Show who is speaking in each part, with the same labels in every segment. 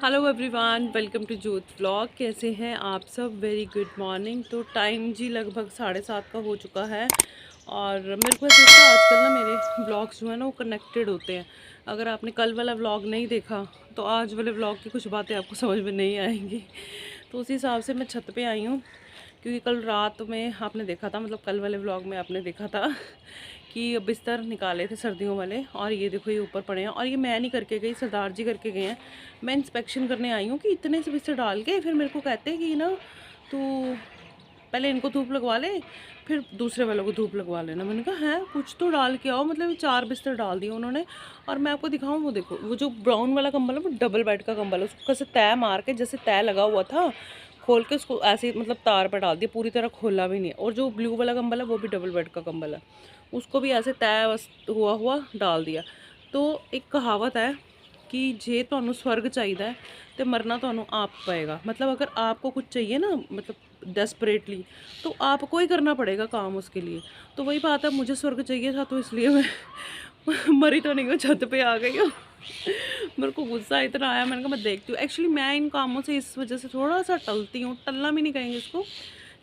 Speaker 1: Hello everyone, welcome to जोत vlog. कैसे हैं आप सब? Very good morning. तो टाइम जी लगभग 7:30 का हो चुका है और मेरे को ऐसा लगता है आजकल ना मेरे व्लॉग्स जो है ना वो कनेक्टेड होते हैं। अगर आपने कल वाला व्लॉग नहीं देखा तो आज वाले व्लॉग की कुछ बातें आपको समझ में नहीं आएंगी। तो उसी हिसाब से मैं छत पे आई हूँ, क्योंकि कल रात में आपने देखा था, मतलब कल वाले व्लॉग में आपने देखा था कि बिस्तर निकाले थे सर्दियों वाले, और ये देखो ये ऊपर पड़े हैं। और ये मैं नहीं करके गई, सरदार जी करके गए हैं। मैं इंस्पेक्शन करने आई हूँ कि इतने से बिस्तर डाल के फिर मेरे को कहते हैं कि ना तो पहले इनको धूप लगवा ले, फिर दूसरे वालों को धूप लगवा लेना। मैंने कहा है कुछ तो डाल के आओ, मतलब ये 4 बिस्तर डाल दिए उन्होंने। और मैं आपको दिखाऊं, वो देखो वो जो ब्राउन वाला कंबल है वो डबल बेड का कंबल है। उसको कैसे तय मार के, जैसे तय लगा हुआ था, खोल के उसको ऐसे मतलब तार पर डाल दिया, पूरी तरह खोला भी नहीं है। और जो ब्लू वाला कंबल है वो भी डबल बेड का कंबल है, उसको भी ऐसे तय हुआ हुआ डाल दिया। तो एक कहावत है कि जे ਤੁਹਾਨੂੰ स्वर्ग चाहिए तो मरना ਤੁਹਾਨੂੰ आप पएगा। मतलब अगर आपको कुछ चाहिए ना, मतलब डेस्परेटली, तो आपको ही करना पड़ेगा काम उसके लिए। तो वही बात है, मुझे स्वर्ग चाहिए था तो इसलिए मैं मरी तो नहीं हूँ, छत पे आ गई हूँ। मेरे को गुस्सा इतना आया, मैंने कहा मैं देखती हूँ। एक्चुअली मैं इन कामों से इस वजह से थोड़ा सा टलती हूँ, टलना भी नहीं कहेंगे इसको,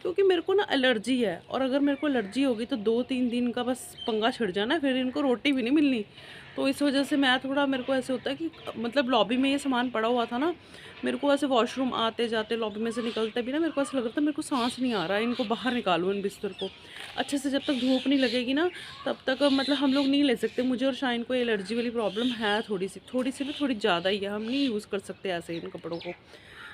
Speaker 1: क्योंकि मेरे को ना एलर्जी है। और अगर मेरे को एलर्जी होगी तो 2-3 दिन का बस पंगा छिड़ जाना है, फिर इनको रोटी भी नहीं मिलनी। तो इस वजह से मैं थोड़ा, मेरे को ऐसे होता है कि मतलब लॉबी में ये सामान पड़ा हुआ था ना, मेरे को ऐसे वॉशरूम आते जाते लॉबी में से निकलते भी ना मेरे को ऐसा लग रहा था मेरे को सांस नहीं आ रहा है, इनको बाहर निकालूँ इन बिस्तर को अच्छे से। जब तक धूप नहीं लगेगी ना तब तक मतलब हम लोग नहीं ले सकते। मुझे और शाइन को एलर्जी वाली प्रॉब्लम है, थोड़ी सी भी, थोड़ी ज़्यादा ही है। हम नहीं यूज़ कर सकते ऐसे इन कपड़ों को,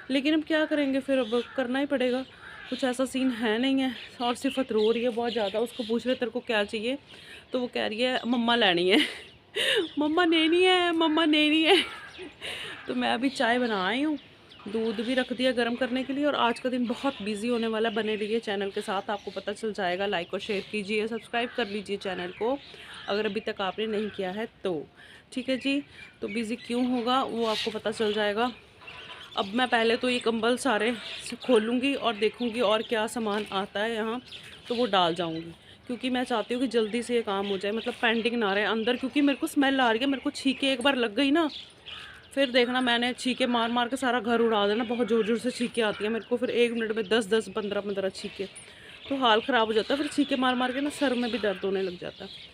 Speaker 1: लेकिन अब क्या करेंगे, फिर अब करना ही पड़ेगा। कुछ ऐसा सीन है नहीं है। और सिफत रो रही है बहुत ज़्यादा, उसको पूछ रहे तेरे को क्या चाहिए, तो वो कह रही है मम्मा लेनी है। मम्मा नैनी है, मम्मा नैनी है। तो मैं अभी चाय बना आई हूँ, दूध भी रख दिया गर्म करने के लिए। और आज का दिन बहुत बिजी होने वाला है, बने रहिए चैनल के साथ, आपको पता चल जाएगा। लाइक और शेयर कीजिए, सब्सक्राइब कर लीजिए चैनल को अगर अभी तक आपने नहीं किया है तो। ठीक है जी। तो बिज़ी क्यों होगा वो आपको पता चल जाएगा। अब मैं पहले तो ये कंबल सारे खोलूँगी और देखूँगी और क्या सामान आता है यहाँ, तो वो डाल जाऊँगी, क्योंकि मैं चाहती हूँ कि जल्दी से ये काम हो जाए, मतलब पेंडिंग ना रहे अंदर। क्योंकि मेरे को स्मेल आ रही है, मेरे को छींके एक बार लग गई ना, फिर देखना मैंने छींके मार मार के सारा घर उड़ा देना। बहुत ज़ोर ज़ोर से छींके आती है मेरे को, फिर 1 मिनट में 10-10 15-15 छींके, तो हाल ख़राब हो जाता है। फिर छींके मार मार के ना सर में भी दर्द होने लग जाता है।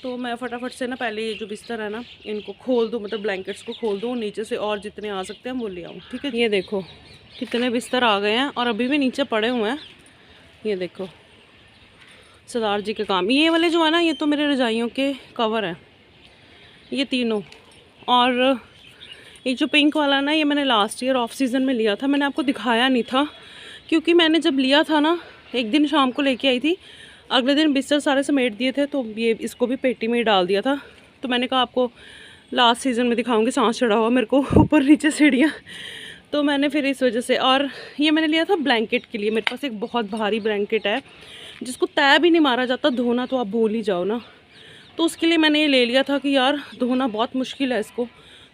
Speaker 1: तो मैं फटाफट से ना पहले ये जो बिस्तर है ना इनको खोल दूँ, मतलब ब्लैंकेट्स को खोल दूँ नीचे से, और जितने आ सकते हैं वो ले आऊँ। ठीक है। ये देखो कितने बिस्तर आ गए हैं और अभी भी नीचे पड़े हुए हैं। ये देखो सरदार जी के काम, ये वाले जो है ना, ये तो मेरे रजाइयों के कवर हैं ये तीनों। और ये जो पिंक वाला ना, ये मैंने लास्ट ईयर ऑफ सीज़न में लिया था, मैंने आपको दिखाया नहीं था, क्योंकि मैंने जब लिया था ना एक दिन शाम को लेके आई थी, अगले दिन बिस्तर सारे समेट दिए थे, तो ये इसको भी पेटी में ही डाल दिया था। तो मैंने कहा आपको लास्ट सीज़न में दिखाऊंगी। सांस चढ़ा हुआ मेरे को ऊपर नीचे सीढ़ियाँ, तो मैंने फिर इस वजह से। और ये मैंने लिया था ब्लैंकेट के लिए, मेरे पास एक बहुत भारी ब्लैंकेट है जिसको तय भी नहीं मारा जाता, धोना तो आप भूल ही जाओ ना। तो उसके लिए मैंने ये ले लिया था कि यार धोना बहुत मुश्किल है इसको,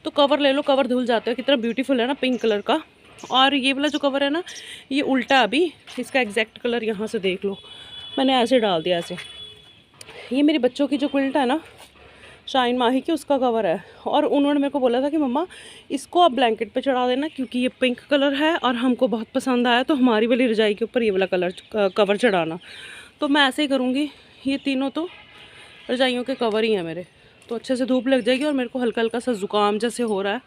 Speaker 1: तो कवर ले लो, कवर धुल जाते हैं। कितना ब्यूटीफुल है ना, पिंक कलर का। और ये वाला जो कवर है ना ये उल्टा, अभी इसका एग्जैक्ट कलर यहाँ से देख लो, मैंने ऐसे डाल दिया ऐसे। ये मेरे बच्चों की जो क्विल्ट है ना शाइन माही की, उसका कवर है। और उन्होंने मेरे को बोला था कि मम्मा इसको आप ब्लैंकेट पे चढ़ा देना, क्योंकि ये पिंक कलर है और हमको बहुत पसंद आया, तो हमारी वाली रजाई के ऊपर ये वाला कलर कवर चढ़ाना। तो मैं ऐसे ही करूँगी। ये तीनों तो रजाइयों के कवर ही हैं मेरे, तो अच्छे से धूप लग जाएगी। और मेरे को हल्का हल्का सा ज़ुकाम जैसे हो रहा है,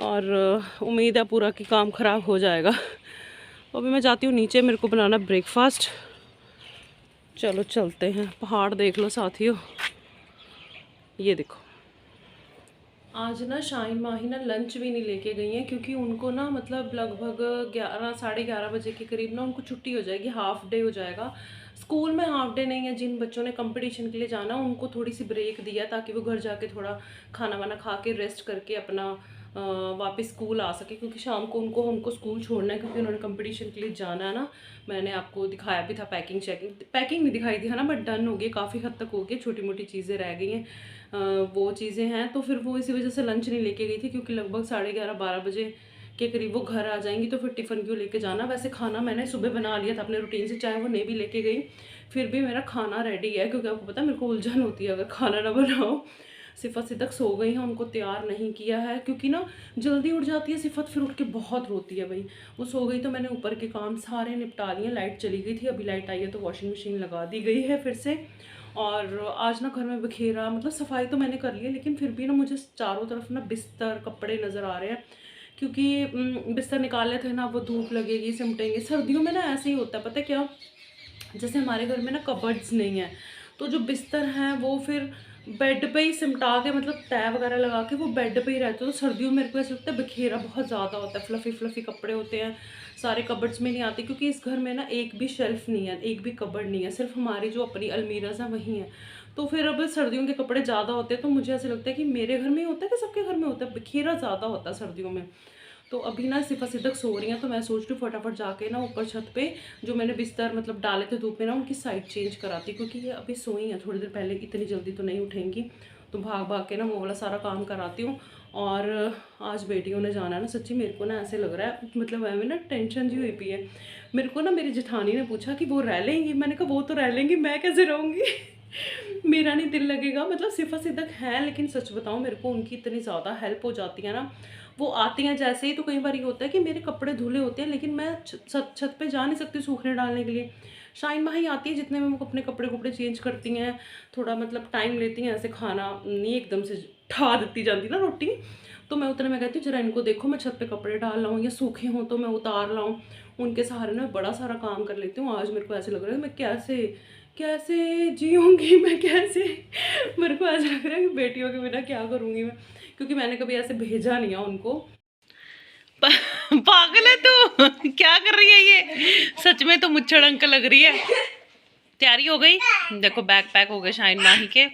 Speaker 1: और उम्मीद है पूरा कि काम ख़राब हो जाएगा। तो अभी मैं जाती हूँ नीचे, मेरे को बनाना ब्रेकफास्ट। चलो चलते हैं। पहाड़ देख लो साथियों, ये देखो। आज ना शाइन माही ना लंच भी नहीं लेके गई हैं, क्योंकि उनको ना मतलब लगभग 11 साढ़े 11 बजे के करीब ना उनको छुट्टी हो जाएगी, हाफ डे हो जाएगा। स्कूल में हाफ डे नहीं है, जिन बच्चों ने कंपटीशन के लिए जाना उनको थोड़ी सी ब्रेक दिया, ताकि वो घर जाके थोड़ा खाना वाना खा के रेस्ट करके अपना वापस स्कूल आ सके, क्योंकि शाम को उनको हमको स्कूल छोड़ना है, क्योंकि उन्होंने कंपटीशन के लिए जाना है ना। मैंने आपको दिखाया भी था, पैकिंग नहीं दिखाई थी है ना, बट डन हो गई, काफ़ी हद तक हो गई, छोटी मोटी चीज़ें रह गई हैं, वो चीज़ें हैं। तो फिर वो इसी वजह से लंच नहीं लेके गई थी, क्योंकि लगभग 11:30-12 बजे के करीब वो घर आ जाएंगी, तो फिर टिफ़िन क्यों लेके जाना। वैसे खाना मैंने सुबह बना लिया था अपने रूटीन से, चाहे वो नहीं भी लेके गई, फिर भी मेरा खाना रेडी है, क्योंकि आपको पता है मेरे को उलझन होती है अगर खाना ना बनाओ। सिफत सिद्दक सो गई हैं, उनको तैयार नहीं किया है क्योंकि ना जल्दी उठ जाती है सिफत, फिर उठ के बहुत रोती है भाई। वो सो गई तो मैंने ऊपर के काम सारे निपटा लिए। लाइट चली गई थी, अभी लाइट आई है तो वॉशिंग मशीन लगा दी गई है फिर से। और आज ना घर में बखेरा, मतलब सफाई तो मैंने कर ली है लेकिन फिर भी ना मुझे चारों तरफ ना बिस्तर कपड़े नज़र आ रहे हैं क्योंकि बिस्तर निकाले थे ना, वो धूप लगेगी सिमटेंगे। सर्दियों में ना ऐसे ही होता है, पता है क्या, जैसे हमारे घर में ना कबर्ड्स नहीं है तो जो बिस्तर हैं वो फिर बेड पे ही सिमटा के, मतलब तय वगैरह लगा के वो बेड पे ही रहते हैं। तो सर्दियों में मेरे को ऐसा लगता है बखेरा बहुत ज़्यादा होता है, फ्लफ़ी फ्लफ़ी कपड़े होते हैं, सारे कबर्ड्स में नहीं आते क्योंकि इस घर में ना एक भी शेल्फ़ नहीं है, एक भी कबर्ड नहीं है, सिर्फ हमारी जो अपनी अलमीराज हैं वही हैं। तो फिर अब सर्दियों के कपड़े ज़्यादा होते हैं तो मुझे ऐसा लगता है कि मेरे घर में ही होता है कि सबके घर में होता है, बखेरा ज़्यादा होता है सर्दियों में। तो अभी ना सिफत सिद्दक सो रही हैं तो मैं सोच रही हूँ फटाफट जाके ना ऊपर छत पे जो मैंने बिस्तर मतलब डाले थे धूप में ना, उनकी साइड चेंज कराती क्योंकि ये अभी सोई हैं थोड़ी देर पहले, इतनी जल्दी तो नहीं उठेंगी। तो भाग भाग के ना वो वाला सारा काम कराती हूँ। और आज बेटियों ने जाना है ना, सच्ची मेरे को ना ऐसे लग रहा है, मतलब हमें ना टेंशन जी हुई पी है। मेरे को ना मेरी जेठानी ने पूछा कि वो रह लेंगी, मैंने कहा वो तो रह लेंगी, मैं कैसे रहूँगी मेरा नहीं दिल लगेगा। मतलब सिफत सिद्दक है लेकिन सच बताऊँ मेरे को उनकी इतनी ज़्यादा हेल्प हो जाती है ना, वो आती हैं जैसे ही तो कई बार ये होता है कि मेरे कपड़े धुले होते हैं लेकिन मैं छत पे जा नहीं सकती सूखने डालने के लिए। शाइन माँ ही आती है जितने में वो अपने कपड़े चेंज करती हैं, थोड़ा मतलब टाइम लेती हैं, ऐसे खाना नहीं एकदम से ठा देती जाती ना रोटी। तो मैं उतने में कहती हूँ जरा इनको देखो, मैं छत पे कपड़े डाल लाऊँ या सूखे हों तो मैं उतार लाऊँ, उनके सहारे ना बड़ा सारा काम कर लेती हूँ। आज मेरे को ऐसे लग रहा है मैं कैसे कैसे जीऊँगी, मैं कैसे मेरे को ऐसा लग रहा है कि बेटियों के बिना क्या करूँगी मैं, क्योंकि मैंने कभी ऐसे भेजा नहीं है उनको। पागल है तू क्या कर रही है ये, सच में तो मुच्छड़ अंक लग रही है। तैयारी हो गई, देखो बैग पैक हो गए शाइन माही के,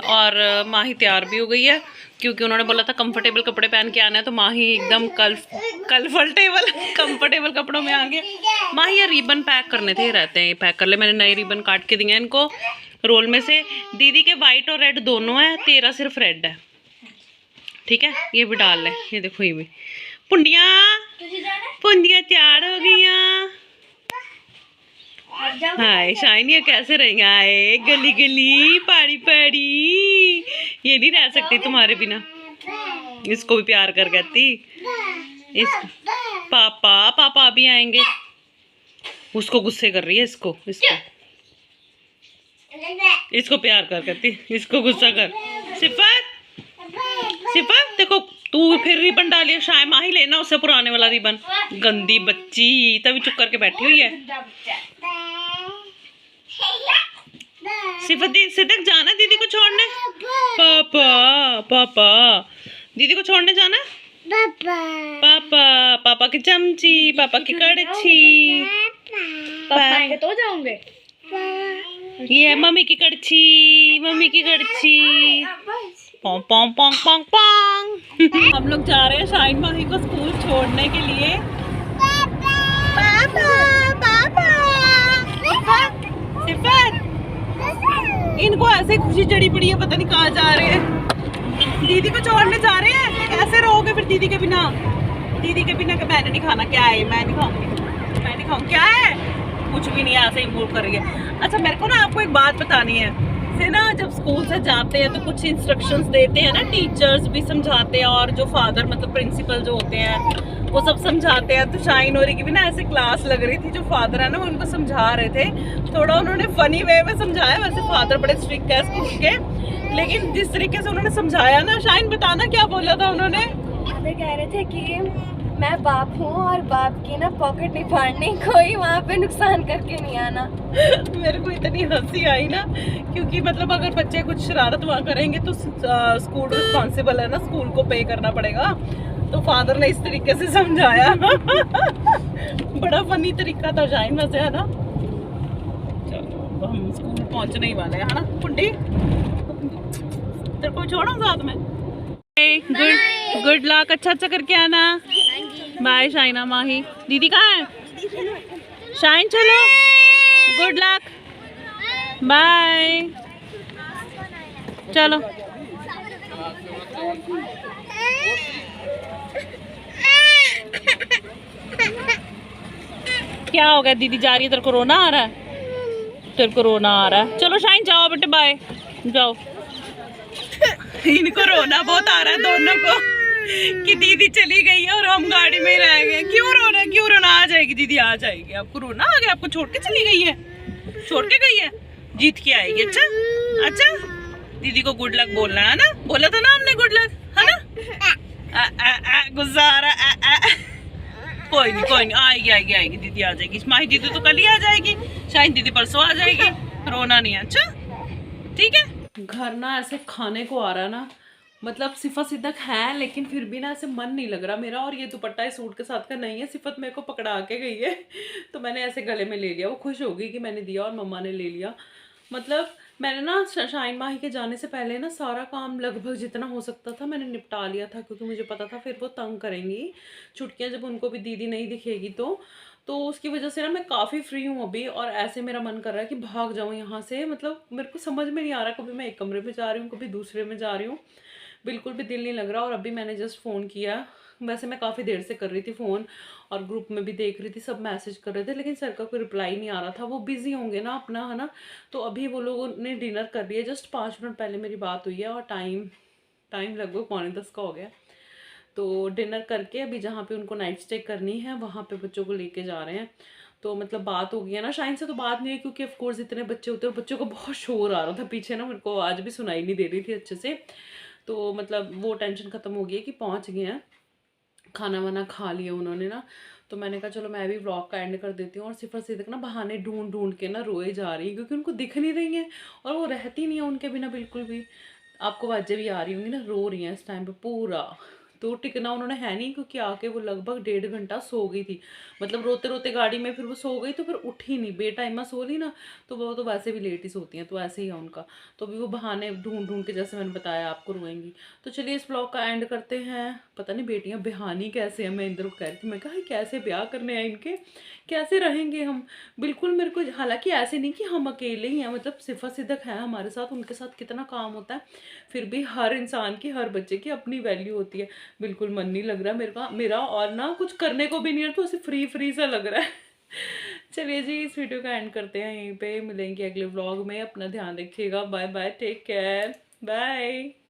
Speaker 1: और माही तैयार भी हो गई है क्योंकि उन्होंने बोला था कंफर्टेबल कपड़े पहन के आना है, तो माही एकदम कंफर्टेबल कंफर्टेबल कपड़ों में आ गए। माही ये रिबन पैक करने थे, रहते हैं ये पैक कर ले, मैंने नए रिबन काट के दिए हैं इनको रोल में से। दीदी के वाइट और रेड दोनों है, तेरा सिर्फ रेड है, ठीक है ये भी डाल ले। ये देखो ये भी पुंडिया पुंडिया तैयार हो गई। हाय शाइनी कैसे रहेंगे, आए गली गली पाड़ी पाड़ी, ये नहीं रह सकती तुम्हारे बिना। इसको भी प्यार कर कहती, इस पापा पापा भी आएंगे, उसको गुस्से कर रही है, इसको इसको इसको प्यार कर कहती, इसको गुस्सा कर। सिफत सिफत देखो तू फिर रिबन डालिए, शायद माही लेना उससे पुराने वाला रिबन, गंदी बच्ची तभी चुप करके बैठी हुई है। सिफत सिद्दक जाना दीदी को छोड़ने, पापा पापा दीदी को छोड़ने जाना, पापा पापा की चमची, पापा की कड़छी,
Speaker 2: पापा तो जाऊंगे।
Speaker 1: ये है मम्मी की कड़छी, मम्मी की कड़छी, पोंग पोंग पोंग पोंग पोंग। हम लोग जा रहे हैं शाइन माही को स्कूल छोड़ने के लिए। पापा पापा सिफत इनको ऐसे खुशी चढ़ी पड़ी है, पता नहीं कहाँ जा रहे हैं। दीदी को छोड़ने जा रहे हैं, कैसे रहोगे फिर दीदी के बिना, दीदी के बिना का मैंने नहीं खाना, क्या है मैं नहीं खाऊंगी, मैं नहीं खाऊंगी, क्या है कुछ भी नहीं है, ऐसे ही मूव कर रही है। अच्छा मेरे को ना आपको एक बात बतानी है, से ना जब स्कूल से जाते हैं तो कुछ इंस्ट्रक्शंस देते हैं ना, टीचर्स भी समझाते हैं और जो फादर मतलब प्रिंसिपल जो होते हैं वो सब समझाते हैं। तो शाइन और की भी ना ऐसे क्लास लग रही थी, जो फादर है ना वो उनको समझा रहे थे, थोड़ा उन्होंने फनी वे में समझाया, वैसे फादर बड़े स्ट्रिक्ट है स्कूल के, लेकिन जिस तरीके से उन्होंने समझाया ना, शाइन बताना क्या बोला था उन्होंने।
Speaker 2: कह रहे थे कि मैं बाप हूँ और बाप की ना पॉकेट नहीं फाड़नी, कोई वहाँ पे नुकसान करके नहीं आना।
Speaker 1: मेरे को इतनी हंसी आई ना, क्योंकि मतलब अगर बच्चे कुछ शरारत वहाँ करेंगे तो स्कूल रिस्पॉन्सिबल है ना, स्कूल को पे करना पड़ेगा। तो फादर ने इस तरीके से समझाया बड़ा फनी तरीका था शाइन वैसे, है ना। चलो हम स्कूल पहुँचने ही वाले हैं, है ना पुंडी, तेरे को छोड़ो साथ में। गुड लक, अच्छा अच्छा करके आना। बाय शाइना माही, दीदी कहाँ है, शाइन चलो, गुड लक, बाय, चलो। क्या हो गया, दीदी जा रही है, तेरे को रोना आ रहा है, तेरे को रोना आ रहा है, चलो शाइन जाओ बेटे, बाय जाओ। इनको रोना बहुत आ रहा है दोनों को कि दीदी चली गई है और हम गाड़ी में ही रह गए। क्यों रोना है, क्यों रोना? आ जाएगी दीदी, आ जाएगी। आपको रोना आ गया? आपको छोड़ के चली गई है? छोड़ के गई है, जीत के आएगी। अच्छा अच्छा, दीदी को गुड लक बोलना है ना, बोला था ना हमने गुड लक, है ना? गुस्सा आ रहा। कोई नहीं कोई नहीं, आएगी आएगी आएगी, दीदी आ जाएगी। माही दीदी तो कल ही आ जाएगी, शायद दीदी परसों आ जाएगी। रोना नहीं है, अच्छा ठीक है। घर ना ऐसे खाने को आ रहा है ना, मतलब सिफा सिद्दक है लेकिन फिर भी ना ऐसे मन नहीं लग रहा मेरा। और ये दुपट्टा इस सूट के साथ का नहीं है, सिफत मेरे को पकड़ा के गई है तो मैंने ऐसे गले में ले लिया। वो खुश हो गई कि मैंने दिया और मम्मा ने ले लिया। मतलब मैंने ना शाइन माही के जाने से पहले ना सारा काम लगभग जितना हो सकता था मैंने निपटा लिया था, क्योंकि मुझे पता था फिर वो तंग करेंगी छुट्टियां, जब उनको भी दीदी नहीं दिखेगी तो उसकी वजह से ना मैं काफ़ी फ्री हूँ अभी। और ऐसे मेरा मन कर रहा है कि भाग जाऊँ यहाँ से। मतलब मेरे को समझ में नहीं आ रहा, कभी मैं एक कमरे में जा रही हूँ, कभी दूसरे में जा रही हूँ, बिल्कुल भी दिल नहीं लग रहा। और अभी मैंने जस्ट फ़ोन किया, वैसे मैं काफ़ी देर से कर रही थी फ़ोन और ग्रुप में भी देख रही थी, सब मैसेज कर रहे थे, लेकिन सर का कोई रिप्लाई नहीं आ रहा था। वो बिज़ी होंगे ना अपना, है ना। तो अभी वो लोगों ने डिनर कर लिया, जस्ट 5 मिनट पहले मेरी बात हुई है और टाइम लगभग 9:45 का हो गया। तो डिनर करके अभी जहाँ पे उनको नाइट स्टे करनी है वहाँ पे बच्चों को लेके जा रहे हैं। तो मतलब बात हो गई है ना, शाइन से तो बात नहीं हुई क्योंकि ऑफ कोर्स इतने बच्चे होते हैं और बच्चों को बहुत शोर आ रहा था पीछे ना, मेरे को आवाज़ भी सुनाई नहीं दे रही थी अच्छे से। तो मतलब वो टेंशन ख़त्म हो गई है कि पहुँच गए हैं, खाना वाना खा लिया उन्होंने ना। तो मैंने कहा चलो मैं भी व्लॉग का एंड कर देती हूँ। और सिफर सिद्दक ना बहाने ढूंढ ढूंढ के ना रोए जा रही है क्योंकि उनको दिख नहीं रही है और वो रहती नहीं है उनके बिना बिल्कुल भी। आपको आवाज़ें भी आ रही होंगी ना, रो रही हैं इस टाइम पे पूरा। तो टिकना उन्होंने है नहीं क्योंकि आके वो लगभग 1.5 घंटा सो गई थी। मतलब रोते रोते गाड़ी में फिर वो सो गई, तो फिर उठी नहीं, बेटाइमा सो ली ना। तो वो तो वैसे भी लेट ही सोती हैं, तो ऐसे ही है उनका। तो अभी वो बहाने ढूंढ ढूंढ के, जैसे मैंने बताया आपको, रोएंगी। तो चलिए इस ब्लॉग का एंड करते हैं। पता नहीं बेटियां बेहानी कैसे हैं, मैं इंद्र को कह रही थी, मैं कहा कैसे ब्याह करने हैं इनके, कैसे रहेंगे हम। बिल्कुल मेरे को, हालांकि ऐसे नहीं कि हम अकेले ही हैं, मतलब सिफा सिद्दक है हमारे साथ, उनके साथ कितना काम होता है, फिर भी हर इंसान की, हर बच्चे की अपनी वैल्यू होती है। बिल्कुल मन नहीं लग रहा मेरा और ना कुछ करने को भी नहीं है, तो ऐसे फ्री फ्री सा लग रहा है चलिए जी, इस वीडियो का एंड करते हैं यहीं पे, मिलेंगे अगले व्लॉग में। अपना ध्यान रखिएगा, bye bye, take care, bye.